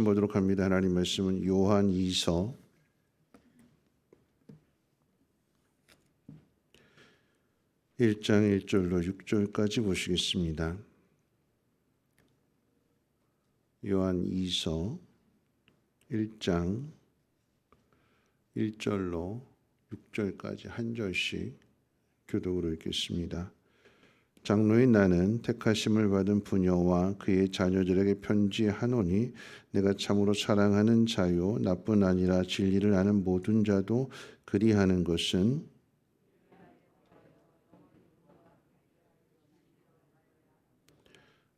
보도록 합니다. 하나님 말씀은 요한 2서 1장 1절로 6절까지 보시겠습니다. 요한 2서 1장 1절로 6절까지 한 절씩 교독으로 읽겠습니다. 장로인 나는 택하심을 받은 부녀와 그의 자녀들에게 편지하노니 내가 참으로 사랑하는 자요 나뿐 아니라 진리를 아는 모든 자도 그리하는 것은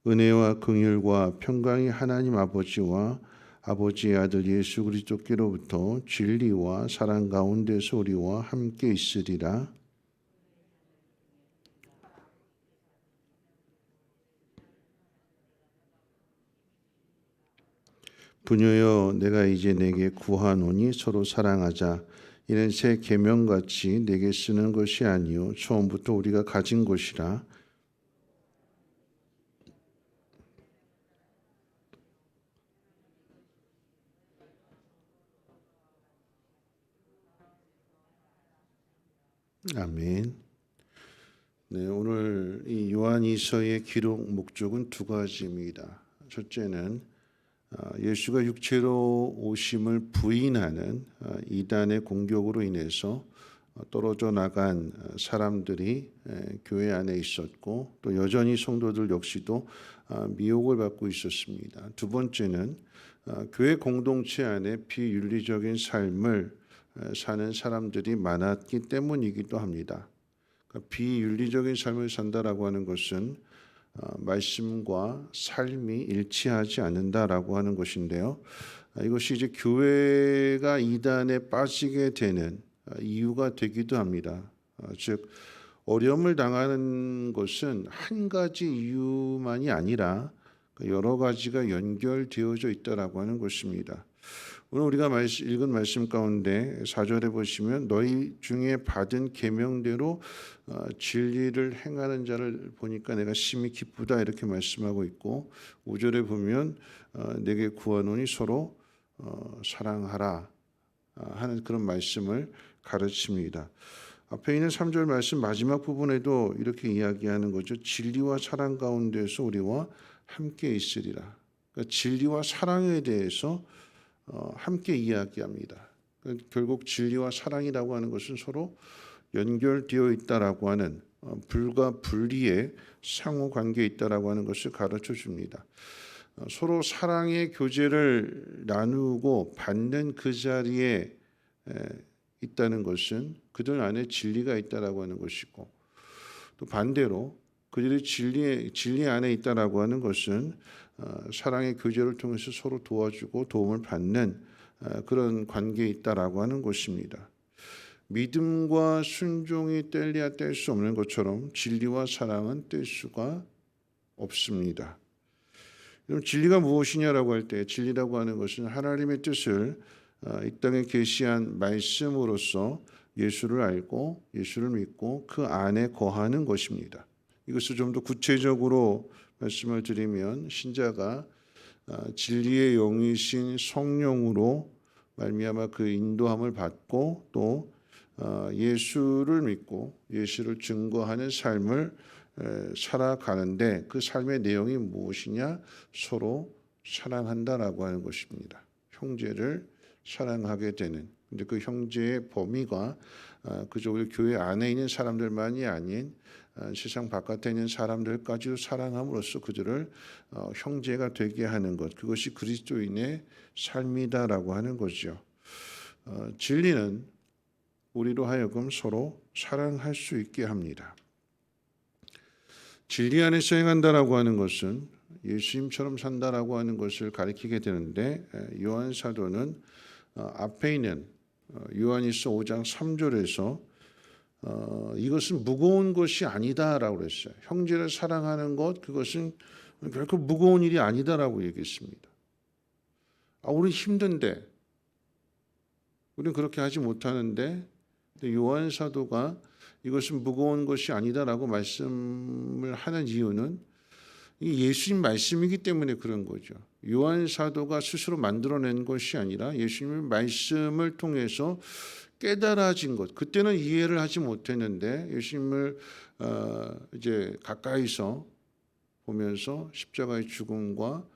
은혜와 긍휼과 평강이 하나님 아버지와 아버지의 아들 예수 그리스도께로부터 진리와 사랑 가운데서 우리와 함께 있으리라. 부녀여 내가 이제 내게 구하노니 서로 사랑하자. 이는 새 계명같이 내게 쓰는 것이 아니요 처음부터 우리가 가진 것이라. 아멘. 네, 오늘 이 요한이서의 기록 목적은 두 가지입니다. 첫째는 예수가 육체로 오심을 부인하는 이단의 공격으로 인해서 떨어져 나간 사람들이 교회 안에 있었고 또 여전히 성도들 역시도 미혹을 받고 있었습니다. 두 번째는 교회 공동체 안에 비윤리적인 삶을 사는 사람들이 많았기 때문이기도 합니다. 비윤리적인 삶을 산다라고 하는 것은 말씀과 삶이 일치하지 않는다라고 하는 것인데요. 이것이 이제 교회가 이단에 빠지게 되는 이유가 되기도 합니다. 즉 어려움을 당하는 것은 한 가지 이유만이 아니라 여러 가지가 연결되어져 있다라고 하는 것입니다. 오늘 우리가 읽은 말씀 가운데 4절에 보시면 너희 중에 받은 계명대로 진리를 행하는 자를 보니까 내가 심히 기쁘다 이렇게 말씀하고 있고 5절에 보면 내게 구하노니 서로 사랑하라 하는 그런 말씀을 가르칩니다. 앞에 있는 3절 말씀 마지막 부분에도 이렇게 이야기하는 거죠. 진리와 사랑 가운데서 우리와 함께 있으리라. 그러니까 진리와 사랑에 대해서 함께 이야기합니다. 결국 진리와 사랑이라고 하는 것은 서로 연결되어 있다라고 하는 불과 분리의 상호 관계에 있다라고 하는 것을 가르쳐 줍니다. 서로 사랑의 교제를 나누고 받는 그 자리에 있다는 것은 그들 안에 진리가 있다라고 하는 것이고 또 반대로 그들이 진리 안에 있다라고 하는 것은 사랑의 교제를 통해서 서로 도와주고 도움을 받는 그런 관계에 있다라고 하는 것입니다. 믿음과 순종이 뗄래야 뗄 수 없는 것처럼 진리와 사랑은 뗄 수가 없습니다. 그럼 진리가 무엇이냐라고 할 때 진리라고 하는 것은 하나님의 뜻을 이 땅에 계시한 말씀으로서 예수를 알고 예수를 믿고 그 안에 거하는 것입니다. 이것을 좀 더 구체적으로 말씀을 드리면 신자가 진리의 영이신 성령으로 말미암아 그 인도함을 받고 또 예수를 믿고 예수를 증거하는 삶을 살아가는데 그 삶의 내용이 무엇이냐? 서로 사랑한다라고 하는 것입니다. 형제를 사랑하게 되는. 근데 그 형제의 범위가 그저 우리 교회 안에 있는 사람들만이 아닌 세상 바깥에 있는 사람들까지도 사랑함으로써 그들을 형제가 되게 하는 것, 그것이 그리스도인의 삶이다라고 하는 거죠. 진리는 우리로 하여금 서로 사랑할 수 있게 합니다. 진리 안에서 행한다라고 하는 것은 예수님처럼 산다라고 하는 것을 가리키게 되는데 요한 사도는 앞에 있는 요한일서 5장 3절에서 이것은 무거운 것이 아니다라고 그랬어요. 형제를 사랑하는 것 그것은 결코 무거운 일이 아니다라고 얘기했습니다. 우리는 힘든데 우리는 그렇게 하지 못하는데 요한 사도가 이것은 무거운 것이 아니다라고 말씀을 하는 이유는 이 예수님 말씀이기 때문에 그런 거죠. 요한 사도가 스스로 만들어낸 것이 아니라 예수님의 말씀을 통해서 깨달아진 것. 그때는 이해를 하지 못했는데 예수님을 이제 가까이서 보면서 십자가의 죽음과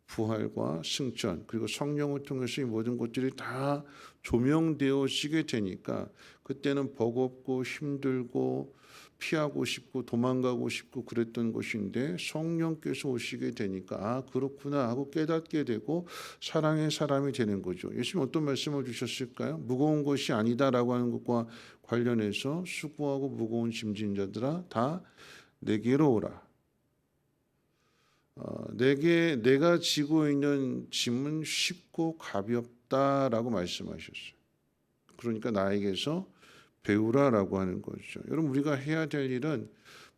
부활과 승천 그리고 성령을 통해서 이 모든 것들이 다 조명되어지게 되니까 그때는 버겁고 힘들고 피하고 싶고 도망가고 싶고 그랬던 것인데 성령께서 오시게 되니까 아 그렇구나 하고 깨닫게 되고 사랑의 사람이 되는 거죠. 예수님 어떤 말씀을 주셨을까요? 무거운 것이 아니다라고 하는 것과 관련해서 수고하고 무거운 짐진 자들아 다 내게로 오라. 내가 지고 있는 짐은 쉽고 가볍다라고 말씀하셨어요. 그러니까 나에게서 배우라라고 하는 거죠. 여러분 우리가 해야 될 일은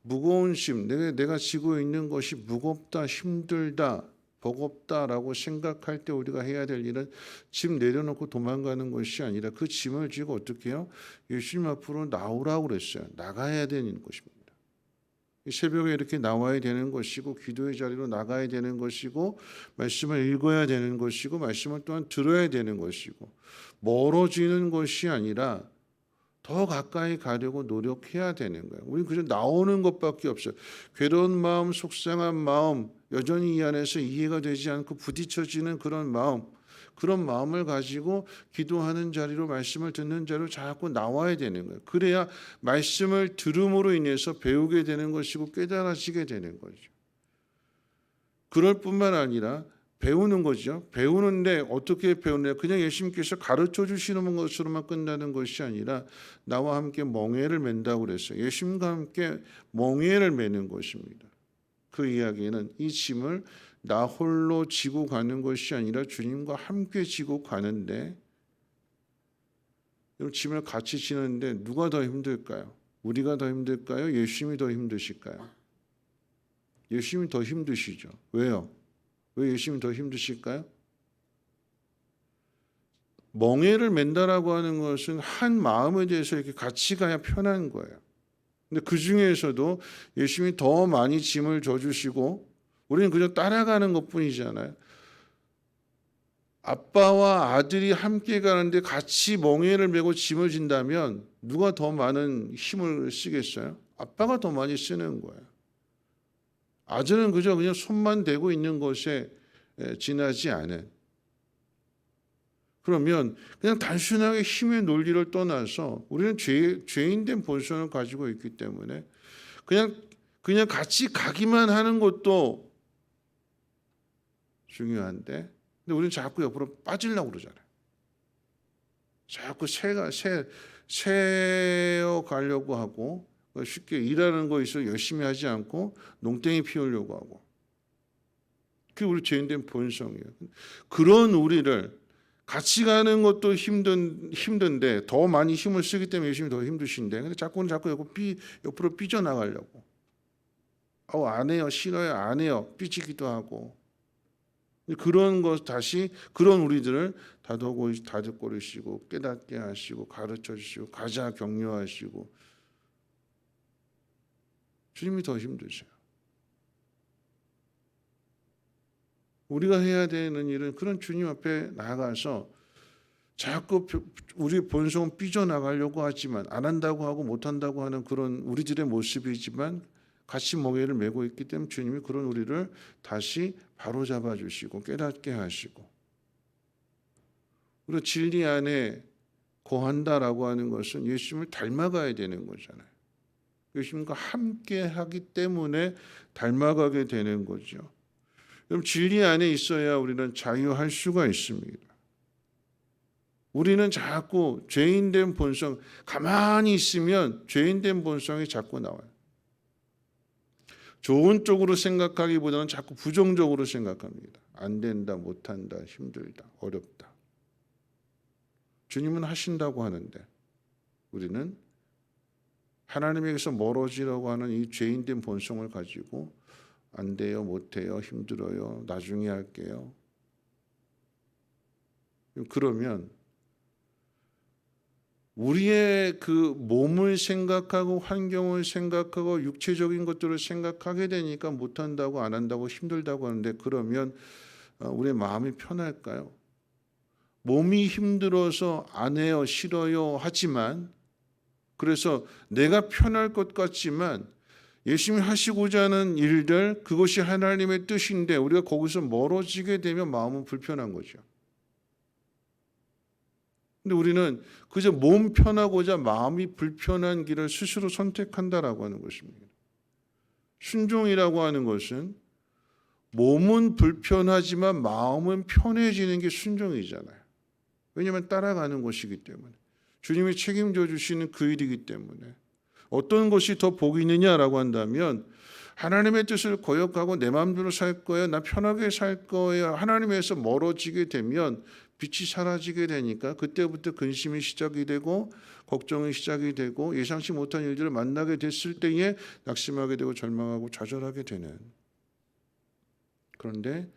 무거운 짐, 내가 지고 있는 것이 무겁다, 힘들다, 버겁다라고 생각할 때 우리가 해야 될 일은 짐 내려놓고 도망가는 것이 아니라 그 짐을 지고 어떻게 해요? 예수님 앞으로 나오라고 그랬어요. 나가야 되는 것입니다. 새벽에 이렇게 나와야 되는 것이고 기도의 자리로 나가야 되는 것이고 말씀을 읽어야 되는 것이고 말씀을 또한 들어야 되는 것이고 멀어지는 것이 아니라 더 가까이 가려고 노력해야 되는 거예요. 우리는 그저 나오는 것밖에 없어요. 괴로운 마음, 속상한 마음, 여전히 이 안에서 이해가 되지 않고 부딪혀지는 그런 마음, 그런 마음을 가지고 기도하는 자리로 말씀을 듣는 자리로 자꾸 나와야 되는 거예요. 그래야 말씀을 들음으로 인해서 배우게 되는 것이고 깨달아지게 되는 거죠. 그럴 뿐만 아니라 배우는 거죠. 배우는데 어떻게 배우느냐? 그냥 예수님께서 가르쳐 주시는 것으로만 끝나는 것이 아니라 나와 함께 멍에를 맨다고 그랬어요. 예수님과 함께 멍에를 매는 것입니다. 그 이야기는 이 짐을 나 홀로 지고 가는 것이 아니라 주님과 함께 지고 가는데 짐을 같이 지는데 누가 더 힘들까요? 우리가 더 힘들까요? 예수님이 더 힘드실까요? 예수님이 더 힘드시죠. 왜요? 왜 예수님이 더 힘드실까요? 멍에를 맨다라고 하는 것은 한 마음에 대해서 이렇게 같이 가야 편한 거예요. 근데 그 중에서도 예수님이 더 많이 짐을 져주시고 우리는 그저 따라가는 것뿐이잖아요. 아빠와 아들이 함께 가는데 같이 멍에를 메고 짐을 진다면 누가 더 많은 힘을 쓰겠어요? 아빠가 더 많이 쓰는 거예요. 아들은 그냥 손만 대고 있는 것에 지나지 않은. 그러면 그냥 단순하게 힘의 논리를 떠나서 우리는 죄인된 본성을 가지고 있기 때문에 그냥 같이 가기만 하는 것도 중요한데, 근데 우리는 자꾸 옆으로 빠지려고 그러잖아요. 자꾸 새어 가려고 하고 쉽게 일하는 거 있어 열심히 하지 않고 농땡이 피우려고 하고. 그게 우리 죄인된 본성이에요. 그런 우리를 같이 가는 것도 힘든데 더 많이 힘을 쓰기 때문에 예수님이 더 힘드신데 근데 자꾸 옆으로 삐져나가려고. 안 해요. 싫어요. 안 해요. 삐지기도 하고. 그런 것 다시 그런 우리들을 다독거리시고 깨닫게 하시고 가르쳐 주시고 가자 격려하시고 주님이 더 힘드세요. 우리가 해야 되는 일은 그런 주님 앞에 나가서 자꾸 우리 본성은 삐져나가려고 하지만 안 한다고 하고 못 한다고 하는 그런 우리들의 모습이지만 같이 멍에를 메고 있기 때문에 주님이 그런 우리를 다시 바로잡아 주시고 깨닫게 하시고 그리고 진리 안에 거한다라고 하는 것은 예수님을 닮아가야 되는 거잖아요. 예수님과 함께 하기 때문에 닮아가게 되는 거죠. 그럼 진리 안에 있어야 우리는 자유할 수가 있습니다. 우리는 자꾸 죄인된 본성, 가만히 있으면 죄인된 본성이 자꾸 나와요. 좋은 쪽으로 생각하기보다는 자꾸 부정적으로 생각합니다. 안 된다, 못한다, 힘들다, 어렵다. 주님은 하신다고 하는데 우리는 하나님에게서 멀어지려고 하는 이 죄인된 본성을 가지고 안 돼요, 못해요, 힘들어요, 나중에 할게요. 그러면 우리의 그 몸을 생각하고 환경을 생각하고 육체적인 것들을 생각하게 되니까 못한다고 안 한다고 힘들다고 하는데, 그러면 우리의 마음이 편할까요? 몸이 힘들어서 안 해요, 싫어요 하지만, 그래서 내가 편할 것 같지만 열심히 하시고자 하는 일들, 그것이 하나님의 뜻인데 우리가 거기서 멀어지게 되면 마음은 불편한 거죠. 근데 우리는 그저 몸 편하고자 마음이 불편한 길을 스스로 선택한다라고 하는 것입니다. 순종이라고 하는 것은 몸은 불편하지만 마음은 편해지는 게 순종이잖아요. 왜냐하면 따라가는 것이기 때문에, 주님이 책임져 주시는 그 일이기 때문에. 어떤 것이 더 복이 있느냐라고 한다면, 하나님의 뜻을 거역하고 내 마음대로 살 거예요, 나 편하게 살 거예요, 하나님에서 멀어지게 되면 빛이 사라지게 되니까 그때부터 근심이 시작이 되고 걱정이 시작이 되고 예상치 못한 일들을 만나게 됐을 때에 낙심하게 되고 절망하고 좌절하게 되는. 그런데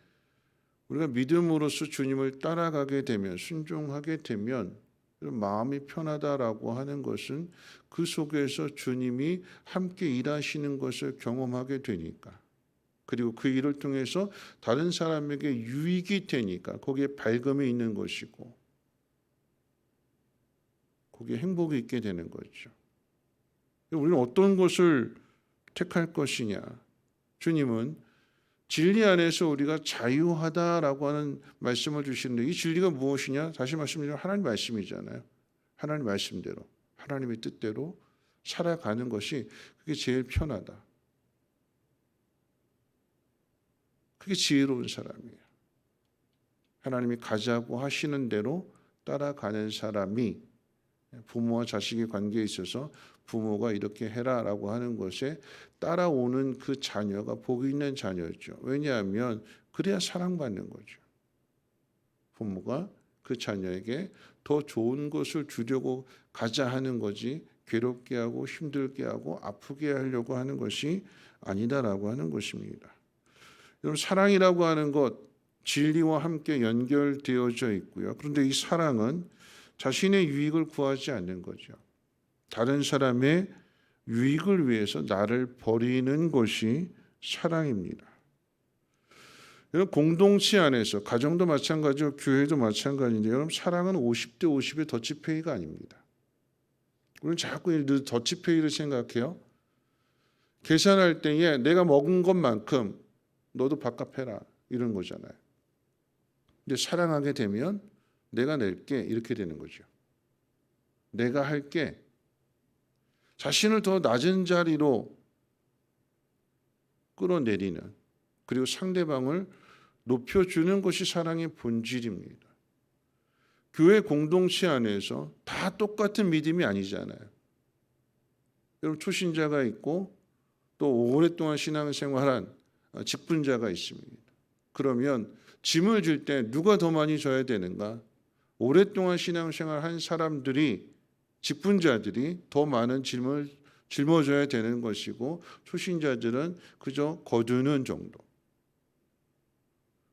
우리가 믿음으로써 주님을 따라가게 되면, 순종하게 되면 마음이 편하다라고 하는 것은 그 속에서 주님이 함께 일하시는 것을 경험하게 되니까, 그리고 그 일을 통해서 다른 사람에게 유익이 되니까 거기에 밝음이 있는 것이고 거기에 행복이 있게 되는 거죠. 우리는 어떤 것을 택할 것이냐? 주님은 진리 안에서 우리가 자유하다라고 하는 말씀을 주시는데, 이 진리가 무엇이냐? 다시 말씀드리면 하나님 말씀이잖아요. 하나님 말씀대로, 하나님의 뜻대로 살아가는 것이 그게 제일 편하다. 그게 지혜로운 사람이에요. 하나님이 가자고 하시는 대로 따라가는 사람이, 부모와 자식의 관계에 있어서 부모가 이렇게 해라라고 하는 것에 따라오는 그 자녀가 복이 있는 자녀죠. 왜냐하면 그래야 사랑받는 거죠. 부모가 그 자녀에게 더 좋은 것을 주려고 가자 하는 거지, 괴롭게 하고 힘들게 하고 아프게 하려고 하는 것이 아니다라고 하는 것입니다. 여러분, 사랑이라고 하는 것, 진리와 함께 연결되어져 있고요. 그런데 이 사랑은 자신의 유익을 구하지 않는 거죠. 다른 사람의 유익을 위해서 나를 버리는 것이 사랑입니다. 여러분, 공동체 안에서, 가정도 마찬가지고 교회도 마찬가지인데, 여러분, 사랑은 50대 50의 더치페이가 아닙니다. 우리는 자꾸 더치페이를 생각해요. 계산할 때에 내가 먹은 것만큼 너도 밥값해라, 이런 거잖아요. 근데 사랑하게 되면 내가 낼게, 이렇게 되는 거죠. 내가 할게. 자신을 더 낮은 자리로 끌어내리는, 그리고 상대방을 높여주는 것이 사랑의 본질입니다. 교회 공동체 안에서 다 똑같은 믿음이 아니잖아요. 여러분, 초신자가 있고 또 오랫동안 신앙생활한 직분자가 있습니다. 그러면 짐을 질 때 누가 더 많이 져야 되는가? 오랫동안 신앙생활한 사람들이, 직분자들이 더 많은 짐을 짊어져야 되는 것이고, 초신자들은 그저 거두는 정도.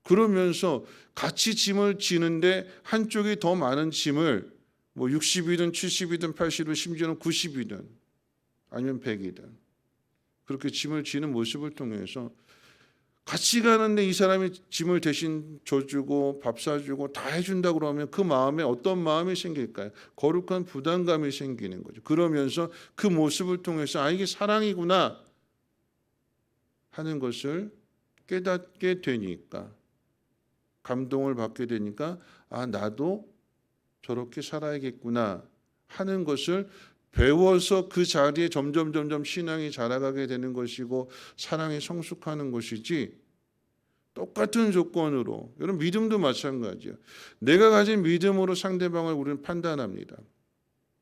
그러면서 같이 짐을 지는데 한쪽이 더 많은 짐을, 뭐 60이든 70이든 80이든 심지어는 90이든 아니면 100이든 그렇게 짐을 지는 모습을 통해서 같이 가는데 이 사람이 짐을 대신 져주고 밥 사주고 다 해준다고 그러면 그 마음에 어떤 마음이 생길까요? 거룩한 부담감이 생기는 거죠. 그러면서 그 모습을 통해서 이게 사랑이구나 하는 것을 깨닫게 되니까, 감동을 받게 되니까 나도 저렇게 살아야겠구나 하는 것을 배워서 그 자리에 점점 신앙이 자라가게 되는 것이고 사랑이 성숙하는 것이지, 똑같은 조건으로, 여러분 믿음도 마찬가지예요. 내가 가진 믿음으로 상대방을 우리는 판단합니다.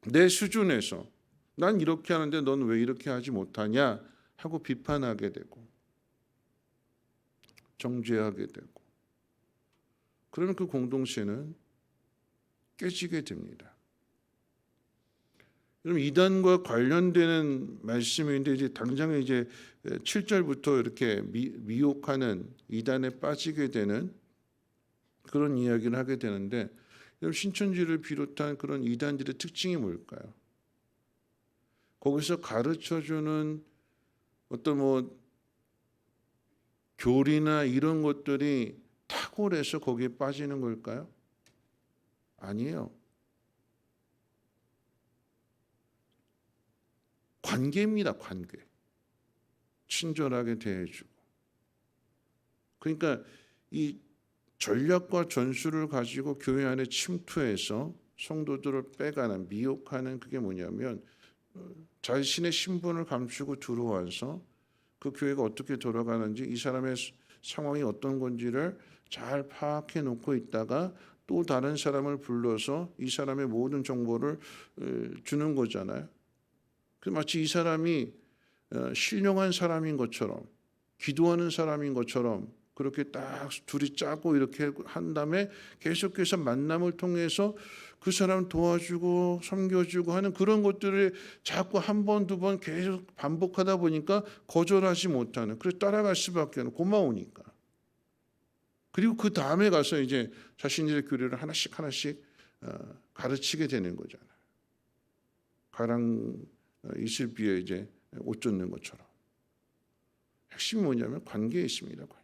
내 수준에서 난 이렇게 하는데 넌 왜 이렇게 하지 못하냐 하고 비판하게 되고 정죄하게 되고, 그러면 그 공동체는 깨지게 됩니다. 여러분, 이단과 관련되는 말씀인데, 이제 당장에 이제 7절부터 이렇게 미혹하는 이단에 빠지게 되는 그런 이야기를 하게 되는데, 신천지를 비롯한 그런 이단들의 특징이 뭘까요? 거기서 가르쳐주는 어떤 교리나 이런 것들이 탁월해서 거기에 빠지는 걸까요? 아니에요. 관계입니다. 관계. 친절하게 대해주고. 그러니까 이 전략과 전술을 가지고 교회 안에 침투해서 성도들을 빼가는, 미혹하는, 그게 뭐냐면 자신의 신분을 감추고 들어와서 그 교회가 어떻게 돌아가는지, 이 사람의 상황이 어떤 건지를 잘 파악해 놓고 있다가 또 다른 사람을 불러서 이 사람의 모든 정보를 주는 거잖아요. 마치 이 사람이 신령한 사람인 것처럼, 기도하는 사람인 것처럼 그렇게 딱 둘이 짜고 이렇게 한 다음에 계속해서 만남을 통해서 그 사람 도와주고 섬겨주고 하는 그런 것들을 자꾸 한 번, 두 번 계속 반복하다 보니까 거절하지 못하는, 그래서 따라갈 수밖에 없는, 고마우니까. 그리고 그 다음에 가서 이제 자신들의 교리를 하나씩 가르치게 되는 거잖아요. 가랑 이슬비에 이제 옷 젖는 것처럼. 핵심이 뭐냐면 관계에 있습니다. 관계.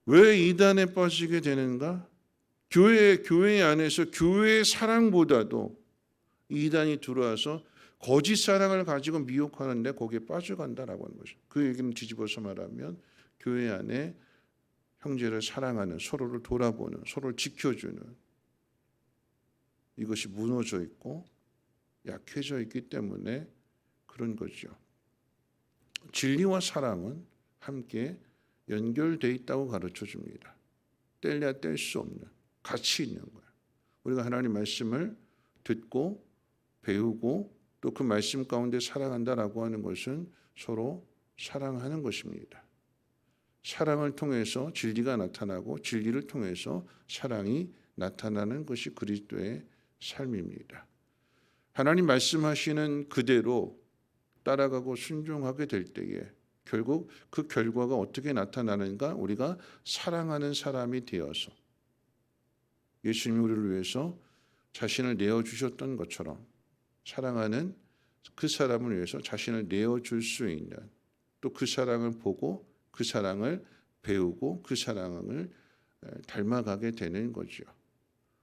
왜 이단에 빠지게 되는가? 교회 안에서 교회의 사랑보다도 이단이 들어와서 거짓 사랑을 가지고 미혹하는데 거기에 빠져간다라고 하는 거죠. 그 얘기는 뒤집어서 말하면 교회 안에 형제를 사랑하는, 서로를 돌아보는, 서로를 지켜주는 이것이 무너져 있고 약해져 있기 때문에 그런 거죠. 진리와 사랑은 함께 연결되어 있다고 가르쳐 줍니다. 뗄래야 뗄 수 없는, 같이 있는 거예요. 우리가 하나님 말씀을 듣고 배우고 또 그 말씀 가운데 살아간다라고 하는 것은 서로 사랑하는 것입니다. 사랑을 통해서 진리가 나타나고 진리를 통해서 사랑이 나타나는 것이 그리스도의 삶입니다. 하나님 말씀하시는 그대로 따라가고 순종하게 될 때에 결국 그 결과가 어떻게 나타나는가? 우리가 사랑하는 사람이 되어서 예수님이 우리를 위해서 자신을 내어주셨던 것처럼 사랑하는 그 사람을 위해서 자신을 내어줄 수 있는, 또 그 사랑을 보고 그 사랑을 배우고 그 사랑을 닮아가게 되는 거죠.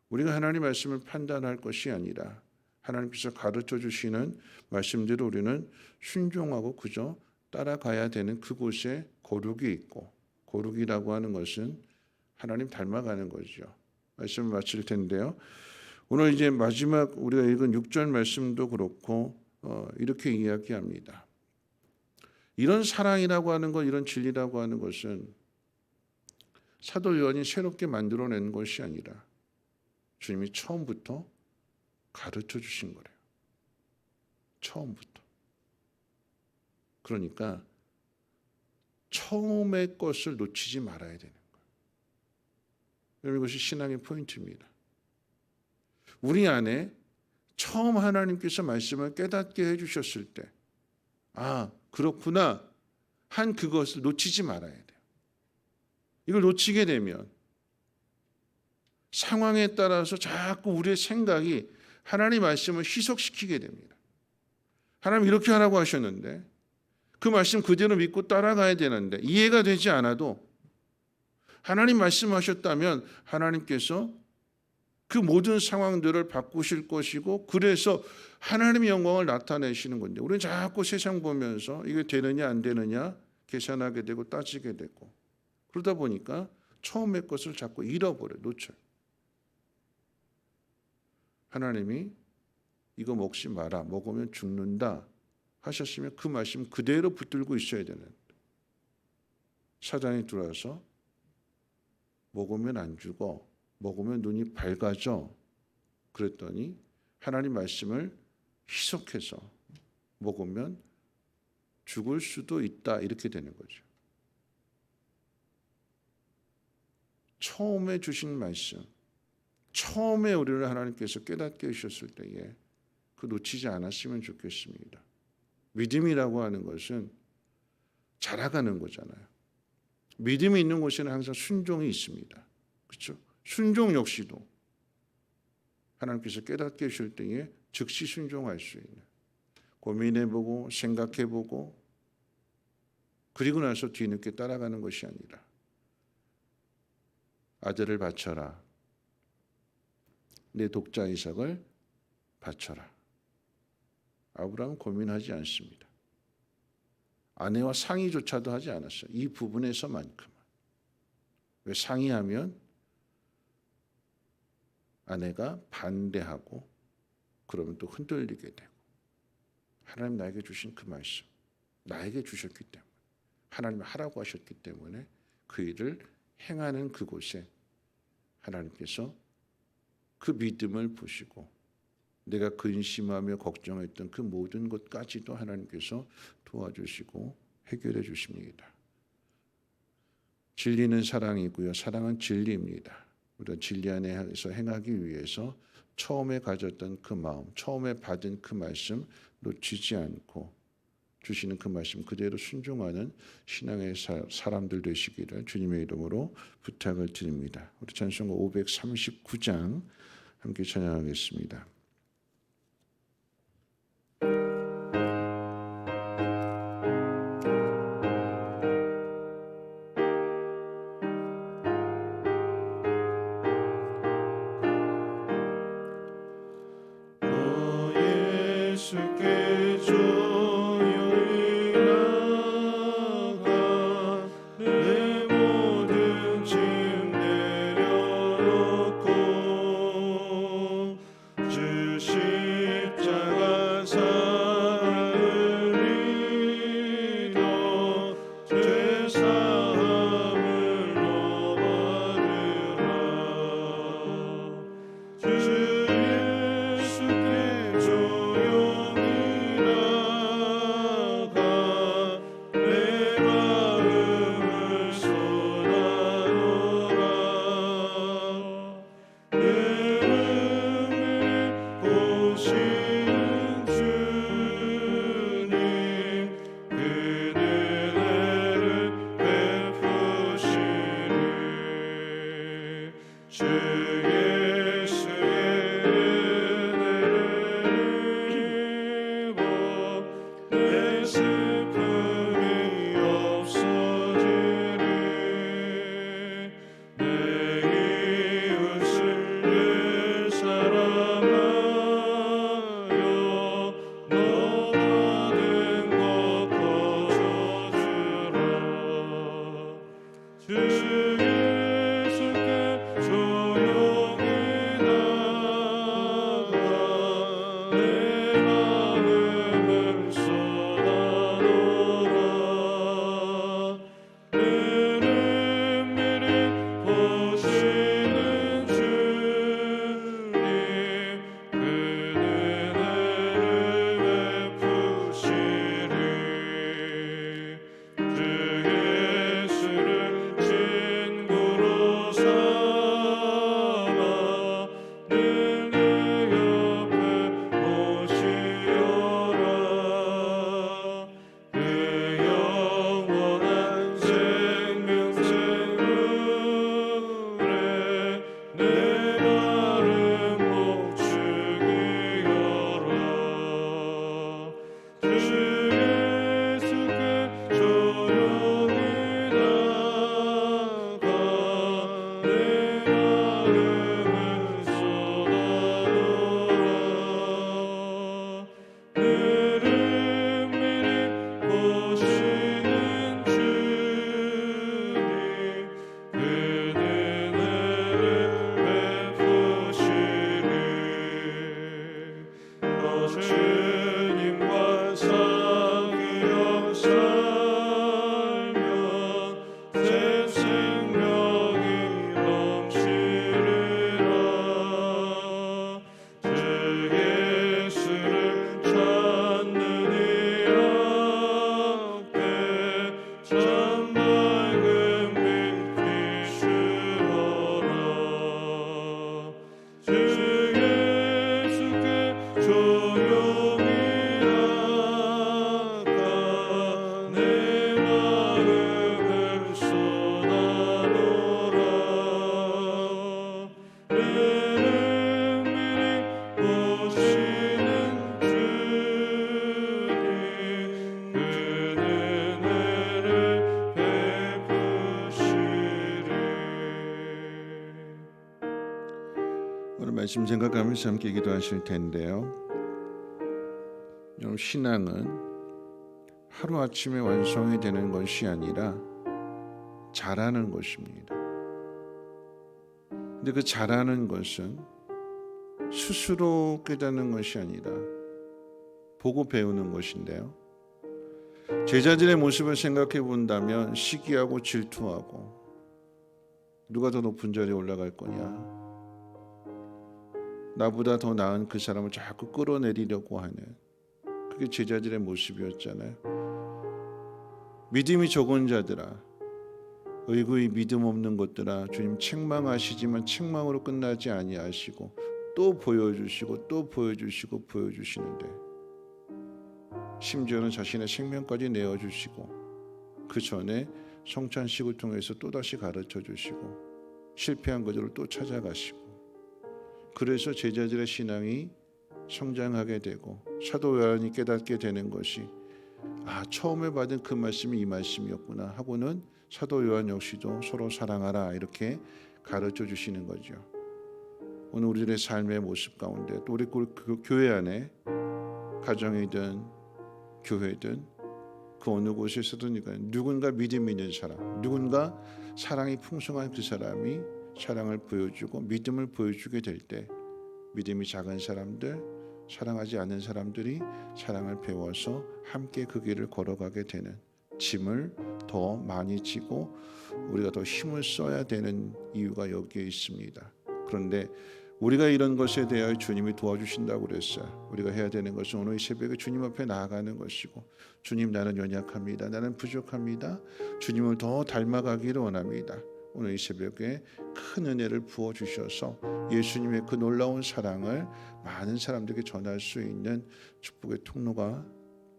우리가 하나님 말씀을 판단할 것이 아니라 하나님께서 가르쳐 주시는 말씀대로 우리는 순종하고 그저 따라가야 되는 그곳에 거룩이 있고, 거룩이라고 하는 것은 하나님 닮아가는 거죠. 말씀을 마칠 텐데요. 오늘 이제 마지막 우리가 읽은 6절 말씀도 그렇고 이렇게 이야기합니다. 이런 사랑이라고 하는 것, 이런 진리라고 하는 것은 사도 요한이 새롭게 만들어낸 것이 아니라 주님이 처음부터 가르쳐 주신 거래요. 처음부터. 그러니까 처음의 것을 놓치지 말아야 되는 거예요. 여러분, 이것이 신앙의 포인트입니다. 우리 안에 처음 하나님께서 말씀을 깨닫게 해주셨을 때, 아, 그렇구나 한 그것을 놓치지 말아야 돼요. 이걸 놓치게 되면 상황에 따라서 자꾸 우리의 생각이 하나님 말씀을 희석시키게 됩니다. 하나님 이렇게 하라고 하셨는데 그 말씀 그대로 믿고 따라가야 되는데 이해가 되지 않아도 하나님 말씀하셨다면 하나님께서 그 모든 상황들을 바꾸실 것이고 그래서 하나님의 영광을 나타내시는 건데 우리는 자꾸 세상 보면서 이게 되느냐 안 되느냐 계산하게 되고 따지게 되고 그러다 보니까 처음의 것을 자꾸 잃어버려요. 놓쳐요. 하나님이 이거 먹지 마라, 먹으면 죽는다 하셨으면 그 말씀 그대로 붙들고 있어야 되는데 사단이 들어와서 먹으면 안 죽어, 먹으면 눈이 밝아져 그랬더니 하나님 말씀을 희석해서 먹으면 죽을 수도 있다 이렇게 되는 거죠. 처음에 주신 말씀, 처음에 우리를 하나님께서 깨닫게 해주셨을 때에 그 놓치지 않았으면 좋겠습니다. 믿음이라고 하는 것은 자라가는 거잖아요. 믿음이 있는 곳에는 항상 순종이 있습니다. 그렇죠? 순종 역시도 하나님께서 깨닫게 해주실 때에 즉시 순종할 수 있는, 고민해보고 생각해보고 그리고 나서 뒤늦게 따라가는 것이 아니라 아들을 바쳐라, 내 독자 이삭을 바쳐라. 아브라함은 고민하지 않습니다. 아내와 상의조차도 하지 않았어요. 이 부분에서만큼은. 왜 상의하면 아내가 반대하고 그러면 또 흔들리게 되고, 하나님 나에게 주신 그 말씀, 나에게 주셨기 때문에, 하나님이 하라고 하셨기 때문에 그 일을 행하는 그곳에 하나님께서 그 믿음을 보시고 내가 근심하며 걱정했던 그 모든 것까지도 하나님께서 도와주시고 해결해 주십니다. 진리는 사랑이고요. 사랑은 진리입니다. 우리가 진리 안에서 행하기 위해서 처음에 가졌던 그 마음, 처음에 받은 그 말씀 놓치지 않고 주시는 그 말씀 그대로 순종하는 신앙의 사람들 되시기를 주님의 이름으로 부탁을 드립니다. 우리 찬송가 539장 함께 찬양하겠습니다. 예수께 조용히 나가 내 모든 짐 내려놓고 주 십자가 사랑을 믿어 죄 사함을 너 받으라. 주 예수께 조용히 나가 내 마음을 쏟아놓으라. 내 눈을 보시는 주님, 그 은혜를 베푸시리. 주 예수의 은혜를 입어 내 슬픔이 없어지리. 내 이웃을 내 사랑하여 너 받은 것 거저주라. 주 예수께 조용히 오늘 말씀 생각하면서 함께 기도하실 텐데요. 여러분, 신앙은 하루아침에 완성이 되는 것이 아니라 잘하는 것입니다. 근데 그 잘하는 것은 스스로 깨닫는 것이 아니라 보고 배우는 것인데요. 제자들의 모습을 생각해 본다면 시기하고 질투하고 누가 더 높은 자리에 올라갈 거냐, 나보다 더 나은 그 사람을 자꾸 끌어내리려고 하는, 그게 제자들의 모습이었잖아요. 믿음이 적은 자들아, 의구의 믿음 없는 것들아, 주님 책망하시지만 책망으로 끝나지 아니하시고 또 보여주시고 또 보여주시고 보여주시는데, 심지어는 자신의 생명까지 내어주시고 그 전에 성찬식을 통해서 또다시 가르쳐 주시고 실패한 그들을 또 찾아가시고, 그래서 제자들의 신앙이 성장하게 되고 사도 요한이 깨닫게 되는 것이, 처음에 받은 그 말씀이 이 말씀이었구나 하고는 사도 요한 역시도 서로 사랑하라 이렇게 가르쳐 주시는 거죠. 오늘 우리들의 삶의 모습 가운데, 또 우리 그 교회 안에, 가정이든 교회든 그 어느 곳에서든 누군가 믿음 있는 사람, 누군가 사랑이 풍성한 그 사람이 사랑을 보여주고 믿음을 보여주게 될 때, 믿음이 작은 사람들, 사랑하지 않는 사람들이 사랑을 배워서 함께 그 길을 걸어가게 되는, 짐을 더 많이 지고 우리가 더 힘을 써야 되는 이유가 여기에 있습니다. 그런데 우리가 이런 것에 대하여 주님이 도와주신다고 그랬어요. 우리가 해야 되는 것은 오늘 이 새벽에 주님 앞에 나아가는 것이고, 주님, 나는 연약합니다, 나는 부족합니다, 주님을 더 닮아가기를 원합니다. 오늘 이 새벽에 큰 은혜를 부어주셔서 예수님의 그 놀라운 사랑을 많은 사람들에게 전할 수 있는 축복의 통로가,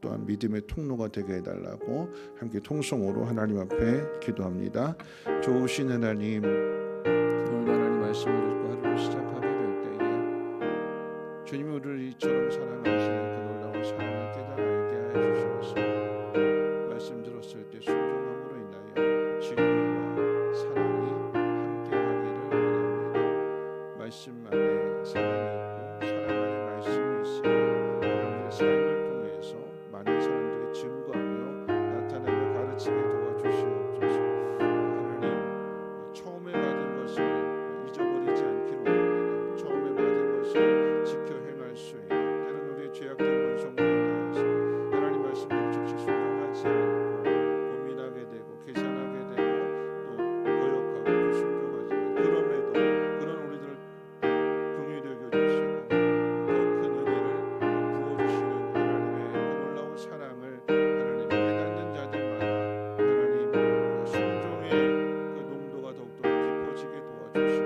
또한 믿음의 통로가 되게 해달라고 함께 통성으로 하나님 앞에 기도합니다. 좋으신 하나님, 오늘 하나님 말씀을 듣고 하루를 시작하게 될 때에 주님이 우리를 이처럼 사랑하시는 그 놀라운 사랑을 깨달게 하여 주셔서 말씀 들었을 때 순종함으로 인하여 진리와 사랑이 함께 가기를 원합니다. 말씀 안에 사랑이 있고 사랑 안에 말씀이 있으며 우리의 삶을 통해서 많은 사람들이 증거하며 나타내며 가르치게 도와주시옵소서. 하나님, 처음에 받은 것을 잊어버리지 않기를 원합니다. 처음에 받은 것을 지켜 행할 수 있는, 때로는 우리의 죄악된 본성으로 인하여서 하나님 말씀대로 즉시 순종하지 않고 고민하게 되고 계산하게 되고 또 거역하고 불순종하지만, 그럼에도 그런 우리들을 긍휼히 여겨주시고 더 큰 은혜를 부어주시는 하나님의 그 놀라운 사랑을 하나님 깨닫는 자들마다 하나님 순종의 그 농도가 더욱더 깊어지게 도와주시고